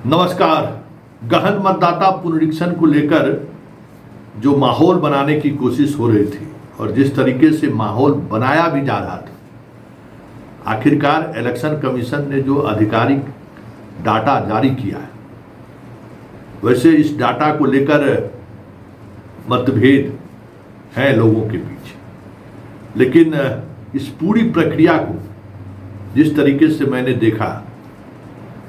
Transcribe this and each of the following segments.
नमस्कार। गहन मतदाता पुनरीक्षण को लेकर जो माहौल बनाने की कोशिश हो रही थी और जिस तरीके से माहौल बनाया भी जा रहा था, आखिरकार इलेक्शन कमीशन ने जो आधिकारिक डाटा जारी किया है, वैसे इस डाटा को लेकर मतभेद है लोगों के बीच, लेकिन इस पूरी प्रक्रिया को जिस तरीके से मैंने देखा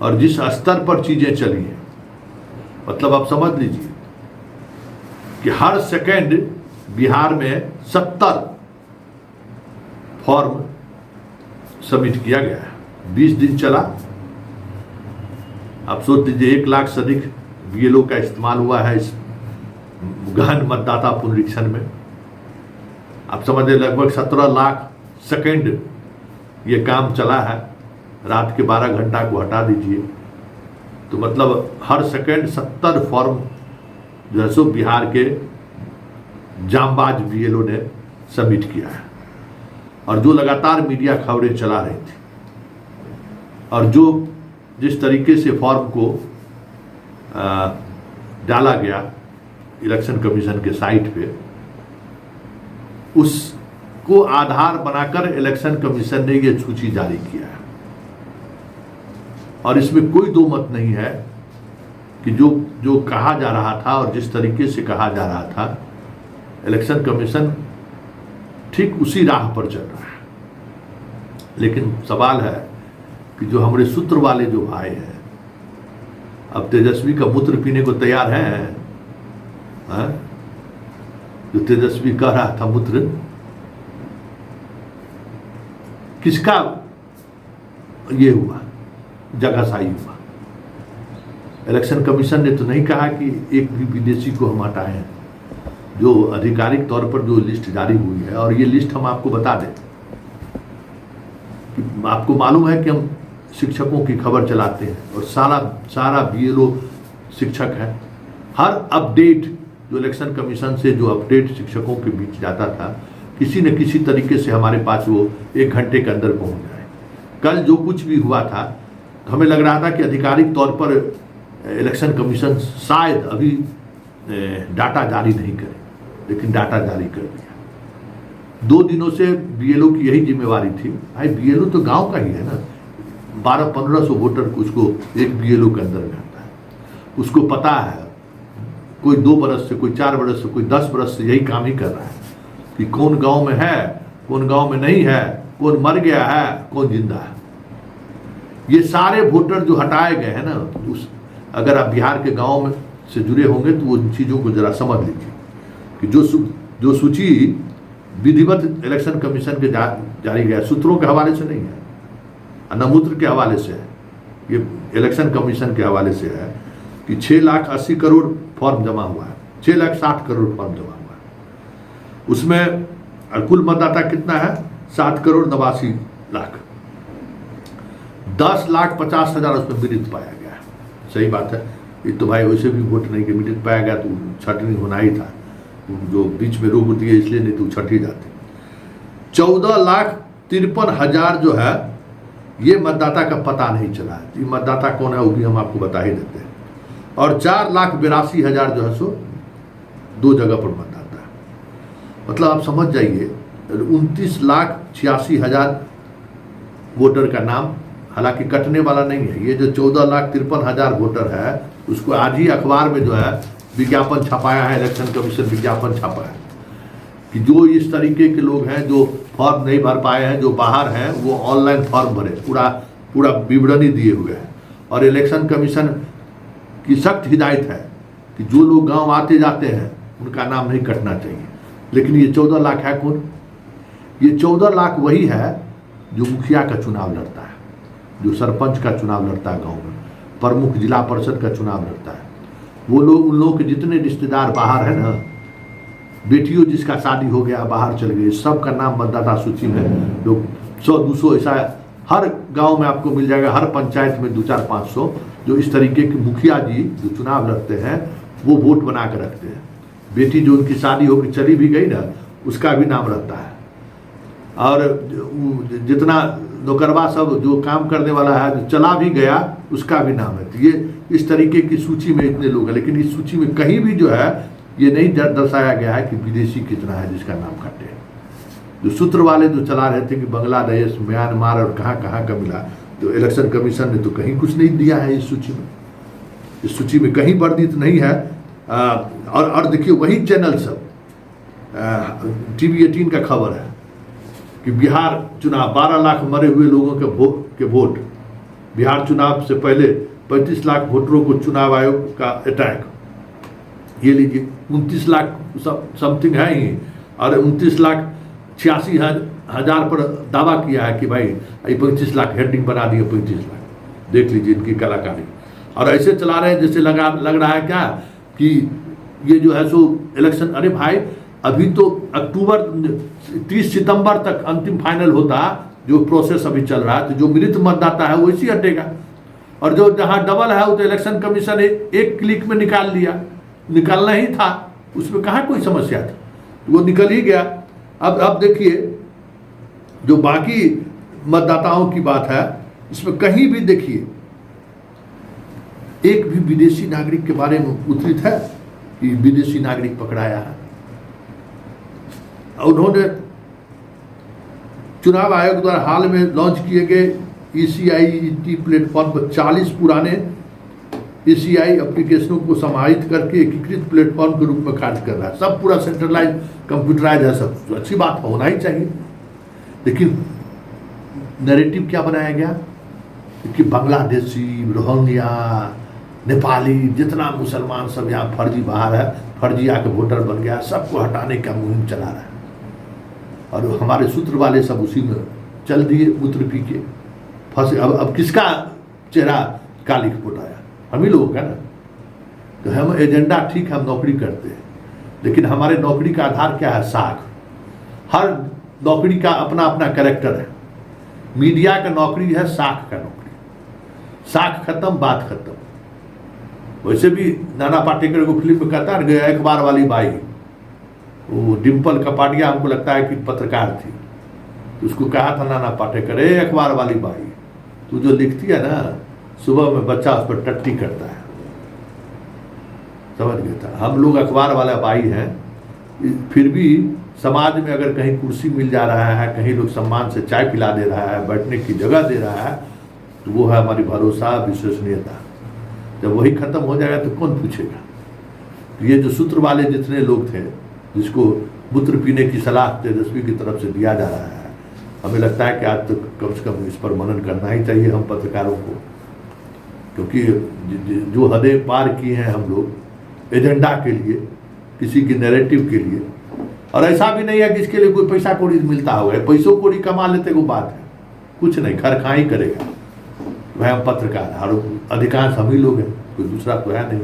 और जिस स्तर पर चीजें चली हैं, मतलब आप समझ लीजिए कि हर सेकंड बिहार में 70 फॉर्म सबमिट किया गया है। 20 दिन चला। आप सोच लीजिए 1 लाख से अधिक बीएलओ का इस्तेमाल हुआ है इस गहन मतदाता पुनरीक्षण में। आप समझिए लगभग 17 लाख सेकंड ये काम चला है। रात के 12 घंटा को हटा दीजिए तो मतलब हर सेकंड 70 फॉर्म जो है सो बिहार के जांबाज बीएलओ ने सबमिट किया है। और जो लगातार मीडिया खबरें चला रही थी और जो जिस तरीके से फॉर्म को डाला गया इलेक्शन कमीशन के साइट पे, उसको आधार बनाकर इलेक्शन कमीशन ने ये सूची जारी किया है। और इसमें कोई दो मत नहीं है कि जो कहा जा रहा था और जिस तरीके से कहा जा रहा था, इलेक्शन कमीशन ठीक उसी राह पर चल रहा है। लेकिन सवाल है कि जो हमारे सूत्र वाले जो भाई हैं, अब तेजस्वी का मूत्र पीने को तैयार हैं। जो तेजस्वी कह रहा था मूत्र, किसका ये हुआ, जगहसाई हुआ। इलेक्शन कमीशन ने तो नहीं कहा कि एक भी विदेशी को हम हटाए हैं। जो आधिकारिक तौर पर जो लिस्ट जारी हुई है, और ये लिस्ट हम आपको बता दें कि आपको मालूम है कि हम शिक्षकों की खबर चलाते हैं और सारा बीएलओ शिक्षक है। हर अपडेट जो इलेक्शन कमीशन से जो अपडेट शिक्षकों के बीच जाता था, किसी न किसी तरीके से हमारे पास वो 1 घंटे के अंदर पहुंच जाए। कल जो कुछ भी हुआ था, हमें लग रहा था कि आधिकारिक तौर पर इलेक्शन कमीशन शायद अभी डाटा जारी नहीं करे, लेकिन डाटा जारी कर दिया। 2 दिनों से बीएलओ की यही जिम्मेवारी थी। भाई बीएलओ तो गांव का ही है ना। 1200-1500 वोटर को उसको एक बीएलओ के अंदर रहता है। उसको पता है, कोई 2 बरस से, कोई 4 बरस से, कोई 10 बरस से यही काम ही कर रहा है कि कौन गांव में है, कौन गांव में नहीं है, कौन मर गया है, कौन जिंदा है। ये सारे वोटर जो हटाए गए हैं ना, अगर आप बिहार के गांव में से जुड़े होंगे तो वो चीज़ों को जरा समझ लीजिए कि जो सूची विधिवत इलेक्शन कमीशन के जारी गया, सूत्रों के हवाले से नहीं है, न मूत्र के हवाले से है, ये इलेक्शन कमीशन के हवाले से है कि 6,80,00,000 करोड़ फॉर्म जमा हुआ है। 6,60,00,000 करोड़ फॉर्म जमा हुआ है। उसमें कुल मतदाता कितना है? 7,89,00,000। 10,50,000 उसमें मृत पाया गया है। सही बात है। ये तो भाई वैसे भी वोट नहीं कि मृत पाया गया तो छटनी होना ही था। जो बीच में रोक होती है इसलिए, नहीं तो छट ही जाते। 14,53,000 जो है ये मतदाता का पता नहीं चला है। ये मतदाता कौन है वो भी हम आपको बता ही देते हैं। और 4,82,000 जो है सो 2 जगह पर मतदाता है। मतलब आप समझ जाइए 29,86,000 वोटर का नाम, हालांकि कटने वाला नहीं है। ये जो 14,53,000 वोटर है, उसको आज ही अखबार में जो है विज्ञापन छपाया है, इलेक्शन कमीशन विज्ञापन छापा है कि जो इस तरीके के लोग हैं जो फॉर्म नहीं भर पाए हैं, जो बाहर हैं, वो ऑनलाइन फॉर्म भरे। पूरा विवरणी दिए हुए हैं। और इलेक्शन कमीशन की सख्त हिदायत है कि जो लोग गांव आते जाते हैं उनका नाम नहीं कटना चाहिए। लेकिन ये 14 लाख है कौन? ये 14 लाख वही है जो मुखिया का चुनाव लड़ता है, जो सरपंच का चुनाव लड़ता है गांव में, प्रमुख जिला परिषद का चुनाव लड़ता है। वो लोग, उन लोगों के जितने रिश्तेदार बाहर है ना, बेटियों जिसका शादी हो गया बाहर चल गए, सबका नाम मतदाता सूची में लोग 100-200 ऐसा हर गांव में आपको मिल जाएगा। हर पंचायत में 200-400-500 जो इस तरीके के मुखिया जी जो चुनाव लड़ते हैं वो वोट बना कर रखते हैं। बेटी जो उनकी शादी होकर चली भी गई ना, उसका भी नाम रहता है। और जितना नौकरवा सब जो काम करने वाला है, जो चला भी गया, उसका भी नाम है। तो इस तरीके की सूची में इतने लोग हैं, लेकिन इस सूची में कहीं भी जो है ये नहीं दर्शाया गया है कि विदेशी कितना है जिसका नाम काटे हैं। जो सूत्र वाले जो चला रहे थे कि बांग्लादेश, म्यांमार और कहाँ कहाँ का मिला, तो इलेक्शन कमीशन ने तो कहीं कुछ नहीं दिया है इस सूची में। इस सूची में कहीं वर्णित नहीं है। और देखिए वही चैनल सब TV18 का खबर है कि बिहार चुनाव 12 लाख मरे हुए लोगों के वोट, बिहार चुनाव से पहले 35 लाख वोटरों को चुनाव आयोग का अटैक। ये लीजिए 29 लाख समथिंग है ही, और 29,86,000 पर दावा किया है कि भाई 35 लाख हेडिंग बना दिए 35 लाख। देख लीजिए इनकी कलाकारी। और ऐसे चला रहे हैं जैसे लग रहा है क्या कि ये जो है सो इलेक्शन, अरे भाई अभी तो अक्टूबर 30 सितंबर तक अंतिम फाइनल होता, जो प्रोसेस अभी चल रहा है, तो जो मृत मतदाता है वो इसी हटेगा, और जो जहां डबल है वो तो इलेक्शन कमीशन एक क्लिक में निकाल लिया, निकालना ही था, उसमें कहाँ कोई समस्या था, तो वो निकल ही गया। अब देखिए जो बाकी मतदाताओं की बात है, इसमें कहीं भी देखिए एक भी विदेशी नागरिक के बारे में उद्धृत है कि विदेशी नागरिक पकड़ाया है। उन्होंने चुनाव आयोग द्वारा हाल में लॉन्च किए गए ECI प्लेटफॉर्म पर 40 पुराने ECI एप्लीकेशनों को समाहित करके एकीकृत प्लेटफॉर्म के रूप में कार्य कर रहा है। सब पूरा सेंट्रलाइज कंप्यूटराइज है सब, तो अच्छी बात होना ही चाहिए। लेकिन नैरेटिव क्या बनाया गया कि बांग्लादेशी, रोहिंग्या, नेपाली, जितना मुसलमान सब यहाँ फर्जी बाहर है, फर्जी आके वोटर बन गया, सबको हटाने का मुहिम चला रहा है। और हमारे सूत्र वाले सब उसी में चल दिए, मूत्र पी के फंसे। अब किसका चेहरा काली फुटाया? हम ही लोगों का ना। तो हम एजेंडा ठीक, हम नौकरी करते हैं, लेकिन हमारे नौकरी का आधार क्या है? साख। हर नौकरी का अपना अपना कैरेक्टर है। मीडिया का नौकरी है साख का नौकरी, साख खत्म बात खत्म। वैसे भी नाना पाटेकर को फिल्म में कहता है गया अखबार वाली बाई, वो डिम्पल कपाड़िया हमको लगता है कि पत्रकार थी, तो उसको कहा था नाना पाटेकर, अखबार वाली बाई तू जो लिखती है ना, सुबह में बच्चा उस पर टट्टी करता है, समझ गया था। हम लोग अखबार वाला बाई हैं, फिर भी समाज में अगर कहीं कुर्सी मिल जा रहा है, कहीं लोग सम्मान से चाय पिला दे रहा है, बैठने की जगह दे रहा है, तो वो है हमारी भरोसा, विश्वसनीयता। जब वही खत्म हो जाएगा तो कौन पूछेगा? तो ये जो सूत्र वाले जितने लोग थे, जिसको मूत्र पीने की सलाह तेजस्वी की तरफ से दिया जा रहा है, हमें लगता है कि आज तक कम से कम इस पर मनन करना ही चाहिए हम पत्रकारों को, क्योंकि जो हदें पार की हैं हम लोग एजेंडा के लिए, किसी की नैरेटिव के लिए। और ऐसा भी नहीं है कि इसके लिए कोई पैसा कौड़ी मिलता होगा, पैसों कौड़ी कमा लेते वो बात है, कुछ नहीं, खरखाई करेगा। वह हम पत्रकार और अधिकांश हम ही लोग हैं, कोई दूसरा तो है नहीं।